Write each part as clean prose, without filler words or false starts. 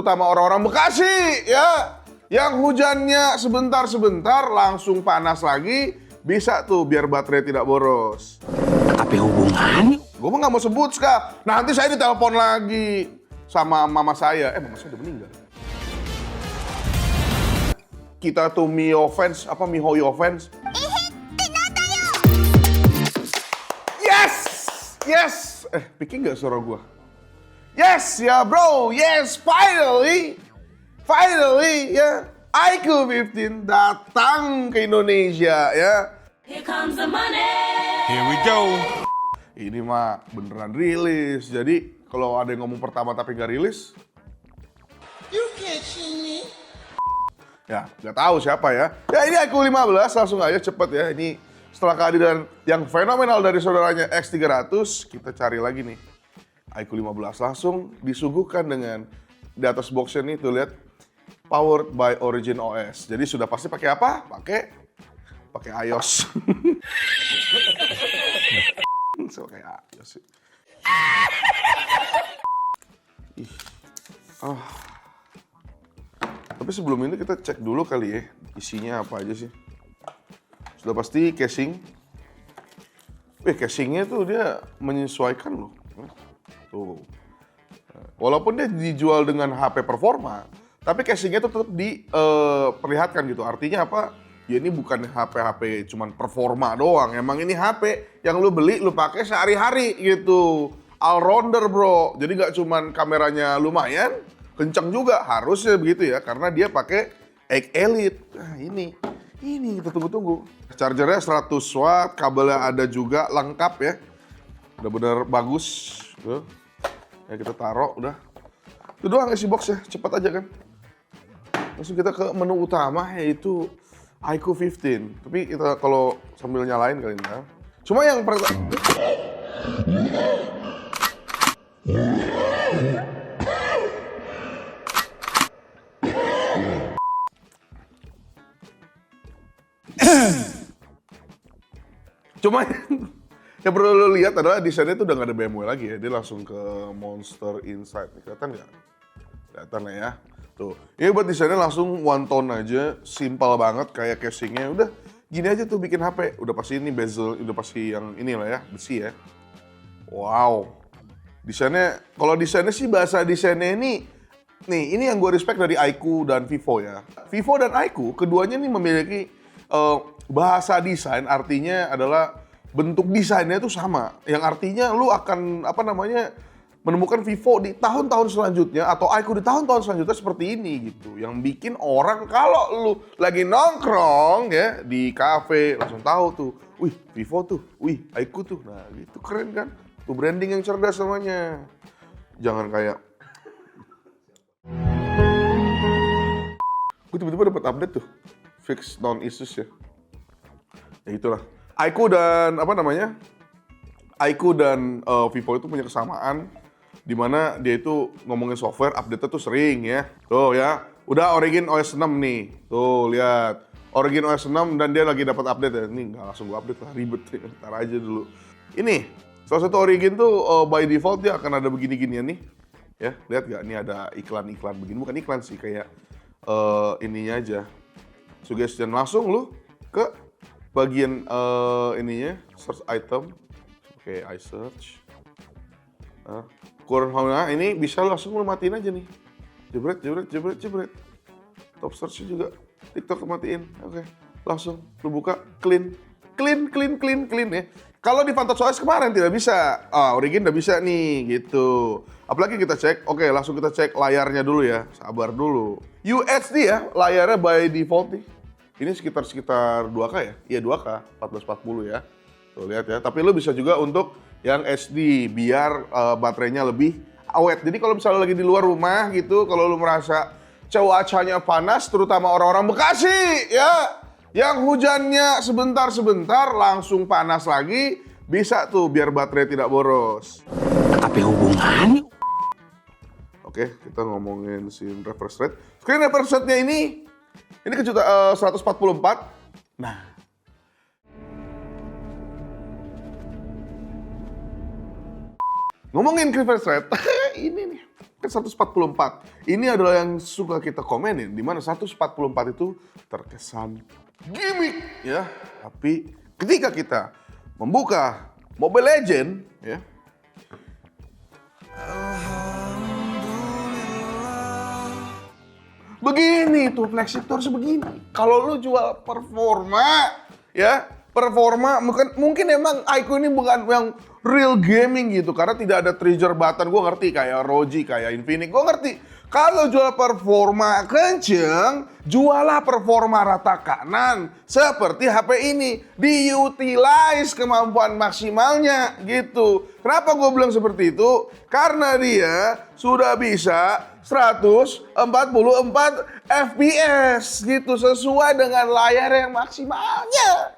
terutama orang-orang Bekasi ya, yang hujannya sebentar-sebentar langsung panas lagi, bisa tuh biar baterai tidak boros. Apa hubungannya? Gue mah nggak mau sebut, Ska. Nanti saya ditelepon lagi sama mama saya. Mama saya udah meninggal. Kita tuh Mio fans, apa Mihoyo fans. Yes! Yes! Piki nggak suara gue? Yes, ya bro! Yes, finally! Finally, ya. iQOO 15 datang ke Indonesia, ya. Here comes the money. Here we go. Ini mah beneran rilis. Jadi kalau ada yang ngomong pertama tapi nggak rilis, You catching me? ya nggak tahu siapa ya. Ya ini iQOO 15, langsung aja cepet ya. Ini setelah kehadiran yang fenomenal dari saudaranya X300, kita cari lagi nih. iQOO 15 langsung disuguhkan dengan di atas boxnya nih, tuh lihat. Powered by Origin OS. Jadi sudah pasti pakai apa? Pakai iOS. So kayak iOS sih. Tapi sebelum ini kita cek dulu kali ya, isinya apa aja sih. Sudah pasti casing. Casingnya tuh dia menyesuaikan loh. Tuh. Walaupun dia dijual dengan HP performa, tapi casingnya tuh tetap diperlihatkan gitu. Artinya apa? Ya ini bukan HP cuman performa doang. Emang ini HP yang lu beli, lu pakai sehari-hari gitu. All rounder bro. Jadi nggak cuman kameranya lumayan, kenceng juga. Harusnya begitu ya, karena dia pakai Egg Elite. Nah ini kita tunggu-tunggu. Chargernya 100 watt, kabelnya ada juga, lengkap ya. Benar-benar bagus. Tuh. Ya kita taruh udah. Itu doang isi box ya, cepat aja kan. Langsung kita ke menu utama, yaitu iQOO 15. Tapi kita kalau sambil nyalain kali ini. Cuma yang pertama... Cuma yang perlu lo lihat adalah desainnya itu udah nggak ada BMW lagi ya. Dia langsung ke Monster Inside. Kelihatan nggak? Kelihatan lah ya. Tuh, ini buat desainnya langsung one tone aja, simpel banget kayak casingnya. Udah gini aja tuh bikin HP. Udah pasti ini bezel, udah pasti yang ini lah ya, besi ya. Wow, desainnya, kalau desainnya sih bahasa desainnya ini, nih ini yang gue respect dari iQOO dan Vivo ya. Vivo dan iQOO, keduanya nih memiliki bahasa desain, artinya adalah bentuk desainnya tuh sama. Yang artinya lu akan menemukan Vivo di tahun-tahun selanjutnya atau iQOO di tahun-tahun selanjutnya seperti ini gitu. Yang bikin orang kalau lu lagi nongkrong ya di kafe langsung tahu tuh, wih Vivo tuh, wih iQOO tuh. Nah gitu keren kan? Tuh branding yang cerdas namanya. Jangan kayak gue tiba-tiba dapat update tuh, fix non issues ya. Ya itulah. iQOO dan iQOO dan Vivo itu punya kesamaan. Dimana dia itu ngomongin software, update-nya tuh sering ya. Tuh ya, udah Origin OS 6 nih. Tuh lihat, Origin OS 6 dan dia lagi dapat update ya. Ini nggak langsung gua update lah, ribet. Ntar aja dulu. Ini, salah satu Origin tuh by default dia akan ada begini-ginian nih. Ya, lihat nggak? Ini ada iklan-iklan begini. Bukan iklan sih, kayak ininya aja. Suggestion langsung lu ke bagian ininya, search item. Oke, I search. Nah, ini bisa langsung lu matiin aja nih. Jebret. Top search juga TikTok matiin. Oke. Langsung lu buka clean ya. Kalau di VantageOS kemarin tidak bisa. Origin udah bisa nih gitu. Apalagi kita cek. Oke, langsung kita cek layarnya dulu ya. Sabar dulu. UHD ya, layarnya by default nih. Ini sekitar 2K ya? Iya 2K, 1440 ya. Tuh lihat ya. Tapi lu bisa juga untuk yang HD biar baterainya lebih awet. Jadi kalau misalnya lagi di luar rumah gitu, kalau lu merasa cuacanya panas, terutama orang-orang Bekasi ya, yang hujannya sebentar-sebentar langsung panas lagi, bisa tuh biar baterai tidak boros. Apa hubungannya? Oke, kita ngomongin screen refresh rate. Screen refresh rate-nya ini kejutan 144. Nah, ngomongin refresh rate, ini nih. Kan 144. Ini adalah yang suka kita komenin, di mana 144 itu terkesan gimmick ya. Tapi ketika kita membuka Mobile Legend ya, begini tuh flagship tuh harus begini. Kalau lu jual performa, ya performa mungkin emang Ico ini bukan yang real gaming gitu karena tidak ada trigger button. Gue ngerti kayak ROG, kayak Infinix, gue ngerti. Kalau jual performa kenceng, jualah performa rata kanan seperti HP ini, diutilize kemampuan maksimalnya gitu. Kenapa gue bilang seperti itu? Karena dia sudah bisa 144 FPS gitu sesuai dengan layar yang maksimalnya.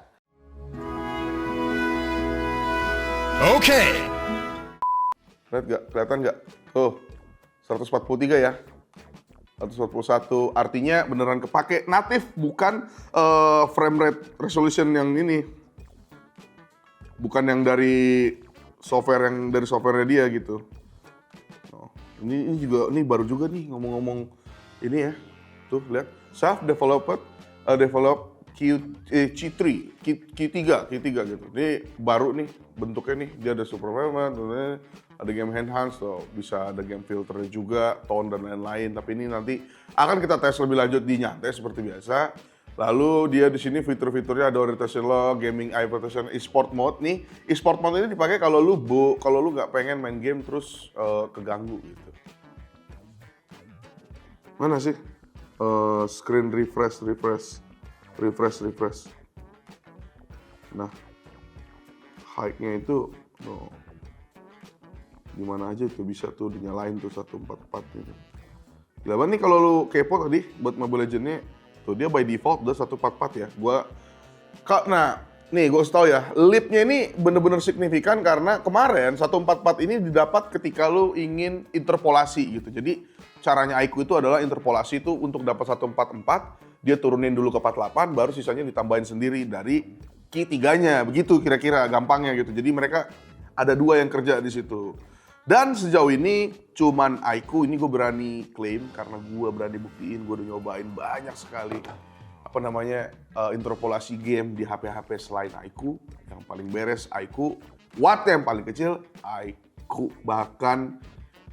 Oke. Lihat gak? Kelihatan gak? Tuh, 143 ya. 141 artinya beneran kepake natif, bukan frame rate resolution yang ini. Bukan yang dari softwarenya dia gitu. Oh, ini juga, ini baru juga nih ngomong-ngomong ini ya. Tuh, lihat. Self-developed Q3 gitu. Ini baru nih bentuknya nih, dia ada super performance, ada game enhance tuh, bisa ada game filter juga, tone dan lain-lain. Tapi ini nanti akan kita tes lebih lanjut di nyantai seperti biasa. Lalu dia di sini fitur-fiturnya ada orientation lock, gaming eye protection, e-sport mode nih. E-sport mode ini dipakai kalau lu nggak pengen main game terus keganggu gitu. Mana sih? Screen refresh. Nah, height-nya itu di mana aja itu bisa tuh dinyalain tuh 144 gitu. Gila banget nih kalau lu kepo tadi buat Mobile Legends-nya, tuh dia by default udah 144 ya. Nah, nih gue tau ya, leap-nya ini bener-bener signifikan karena kemarin 144 ini didapat ketika lu ingin interpolasi gitu. Jadi caranya Ico itu adalah interpolasi itu untuk dapat 144, dia turunin dulu ke 48, baru sisanya ditambahin sendiri dari key 3-nya. Begitu kira-kira gampangnya gitu. Jadi mereka ada dua yang kerja di situ. Dan sejauh ini cuman Ico ini gue berani klaim karena gue berani buktiin, gue udah nyobain banyak sekali interpolasi game di HP-HP selain Ico. Yang paling beres Ico, watt yang paling kecil Ico, bahkan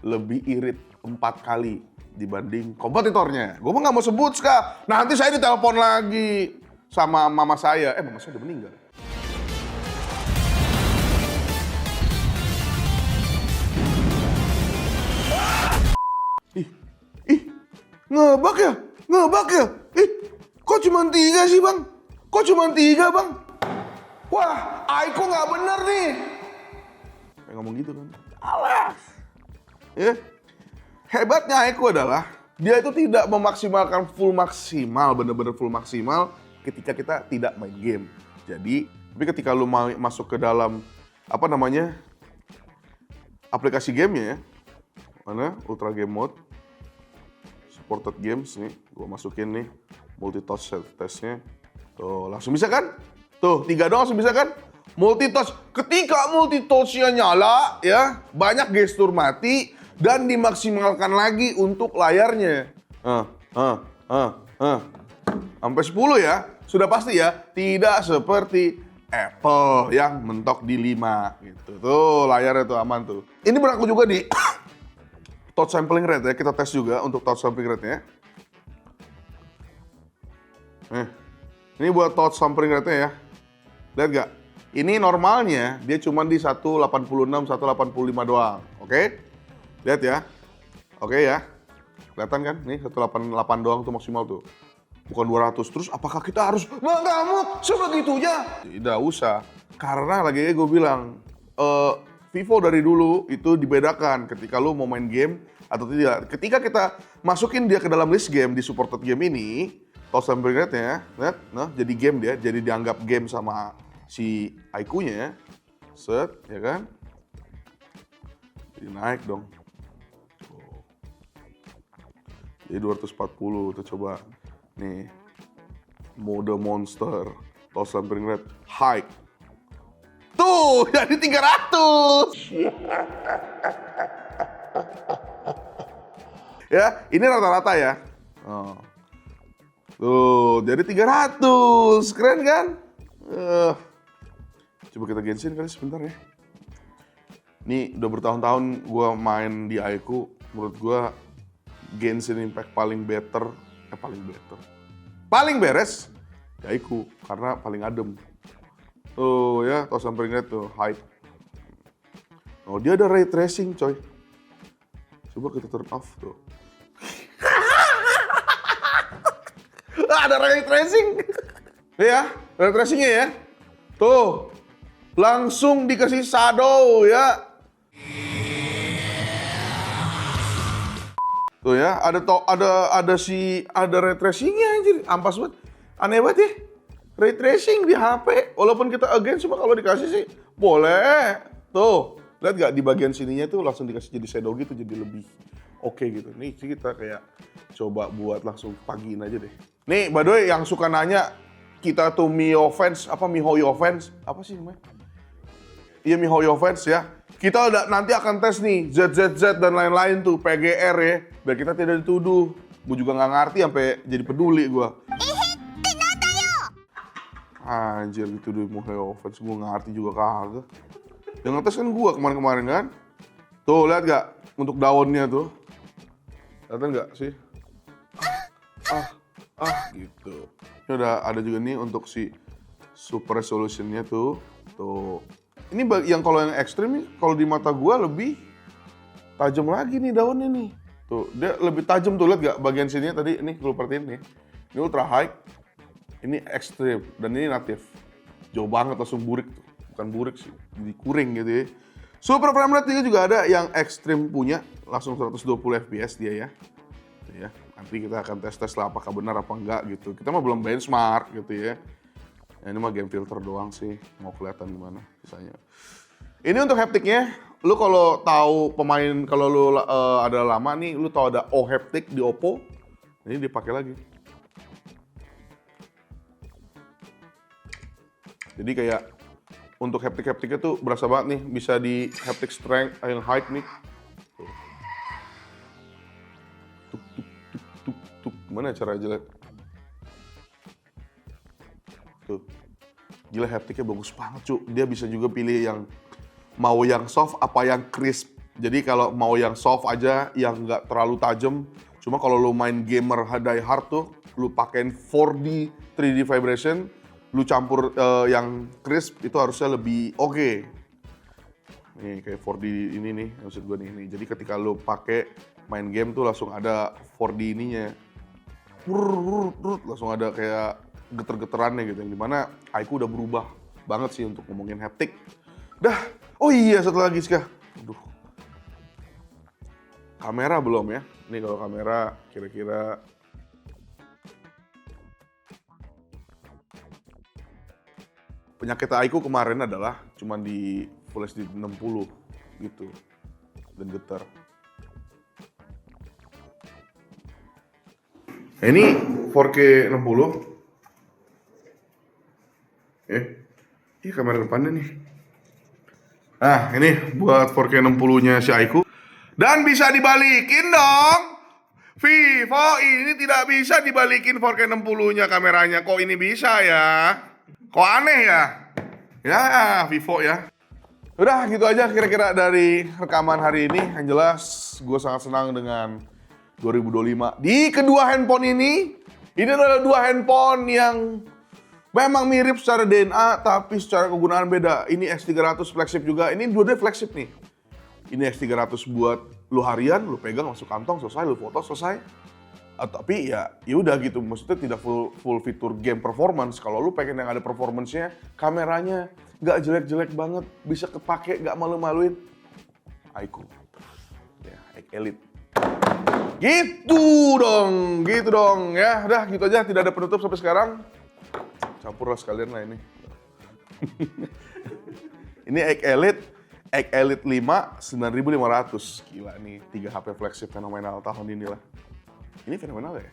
lebih irit 4 kali dibanding kompetitornya. Gue mah nggak mau sebut Ska, nanti saya ditelepon lagi sama mama saya. Mama saya udah meninggal. Ngebug ya? Kok cuma 3 sih bang? Bang? Wah, Ico nggak bener nih. Kayak ngomong gitu kan. Alas. Ya. Hebatnya Ico adalah dia itu tidak memaksimalkan full maksimal, bener-bener full maksimal ketika kita tidak main game. Jadi, tapi ketika lu mau masuk ke dalam aplikasi gamenya ya, mana Ultra Game Mode, supported games nih, gua masukin nih multi-touch testnya, tuh langsung bisa kan? Tuh 3 doang langsung bisa kan? Multi-touch, ketika multi-touchnya nyala ya, banyak gestur mati dan dimaksimalkan lagi untuk layarnya. Sampai 10 ya, sudah pasti ya, tidak seperti Apple yang mentok di 5 gitu. Tuh layarnya tuh aman tuh. Ini berlaku juga di touch sampling rate ya, kita tes juga untuk touch sampling rate-nya. Ini buat touch sampling rate-nya ya. Lihat gak? Ini normalnya dia cuma di 186, 185 doang. Oke? Lihat ya. Oke ya. Kelihatan kan? Nih 188 doang tuh maksimal tuh. Bukan 200. Terus apakah kita harus mengamuk sebegitunya? Tidak usah. Karena lagi gue bilang, Vivo dari dulu itu dibedakan ketika lu mau main game atau tidak. Ketika kita masukin dia ke dalam list game di supported game ini, touch sampling rate-nya, lihat, nah jadi game dia, jadi dianggap game sama si Ico-nya, set, ya kan? Jadi naik dong. Jadi 240, kita coba nih mode monster, touch sampling rate high. Tuh, jadi 300. Ya, ini rata-rata ya. Oh. Tuh, jadi 300. Keren kan? Coba kita Genshin kali sebentar ya. Ini udah bertahun-tahun gue main di Aiku. Menurut gue Genshin Impact paling beres di Aiku. Karena paling adem. Tuh ya, tau sampai ngeliat tuh, hype. Oh, dia ada ray tracing coy. Coba kita turn off tuh. Ada ray tracing. Ya, ray tracingnya ya. Tuh, langsung dikasih shadow ya. Tuh ya, ada ray tracingnya anjir, ampas banget. Aneh banget ya. Ray tracing di HP, walaupun kita against, cuma kalau dikasih sih boleh. Tuh, lihat gak di bagian sininya tuh langsung dikasih jadi shadow gitu, jadi lebih oke gitu. Nih kita kayak coba buat langsung pagiin aja deh. Nih, by the way, yang suka nanya kita tuh MiHoYo fans, apa sih namanya? Iya, MiHoYo fans ya. Kita nanti akan tes nih ZZZ dan lain-lain tuh, PGR ya. Biar kita tidak dituduh. Gue juga nggak ngerti sampai jadi peduli gue. Anjir, dituduh MiHoYo fans, gue ngerti juga kagak. Yang ngetes kan gue kemarin-kemarin kan. Tuh, lihat gak? Untuk daunnya tuh. Kelihatan gak sih? Gitu. Ini udah ada juga nih untuk si super resolutionnya tuh. Tuh. Ini yang kalau yang ekstrim nih, kalau di mata gua lebih tajam lagi nih daunnya nih. Tuh, dia lebih tajam tuh, lihat gak bagian sininya tadi, ini lu perhatiin nih. Ini ultra high, ini ekstrim, dan ini native. Jauh banget langsung burik tuh. Bukan burik sih, jadi kuring gitu ya. Super frame rate juga ada yang ekstrim punya, langsung 120 fps dia ya. Tuh ya. Nanti kita akan tes lah apakah benar apa enggak gitu. Kita mah belum benchmark gitu ya. Ya, ini mah game filter doang sih, mau kelihatan gimana misalnya. Ini untuk haptiknya, lu kalau tahu pemain, kalau lu ada lama nih, lu tahu ada O-Haptic di Oppo, ini dipakai lagi. Jadi kayak untuk haptik-haptiknya tuh berasa banget nih, bisa di haptic strength yang height nih. Tuh. Gimana cara jelek? Tuh. Gila, haptiknya bagus banget cu. Dia bisa juga pilih yang mau yang soft apa yang crisp. Jadi kalau mau yang soft aja, yang nggak terlalu tajam. Cuma kalau lu main gamer die hard tuh, lu pakein 4D 3D vibration, lu campur yang crisp itu harusnya lebih oke. Nih kayak 4D ini nih, maksud gue nih. Jadi ketika lu pakai main game tuh langsung ada 4D ininya. Langsung ada kayak geter-geterannya gitu, yang dimana Aiku udah berubah banget sih untuk ngomongin haptik. Dah, oh iya satu lagi Ska. Aduh. Kamera belum ya. Ini kalau kamera kira-kira penyakit Aiku kemarin adalah cuman di Full HD 60 gitu dan getar. Nah, ini 4K 60. Ini kamera depannya nih. Nah, ini buat 4K 60-nya si Aiku. Dan bisa dibalikin dong. Vivo ini tidak bisa dibalikin 4K 60-nya kameranya. Kok ini bisa ya? Kok aneh ya? Ya, Vivo ya. Udah gitu aja kira-kira dari rekaman hari ini. Yang jelas gue sangat senang dengan 2025. Di kedua handphone ini adalah dua handphone yang memang mirip secara DNA, tapi secara kegunaan beda. Ini X300 flagship juga. Ini dua-duanya flagship nih. Ini X300 buat lu harian, lu pegang masuk kantong, selesai, lu foto, selesai. Tapi ya udah gitu, maksudnya tidak full fitur game performance. Kalau lu pengen yang ada performance-nya, kameranya nggak jelek-jelek banget, bisa kepake, nggak malu-maluin. Aiku. Ya, Elite. Gitu dong ya. Udah gitu aja, tidak ada penutup sampai sekarang. Campur lah sekalian lah ini. Ini Egg Elite 5 9.500. Gila nih, 3 HP flagship fenomenal tahun ini lah. Ini fenomenal ya?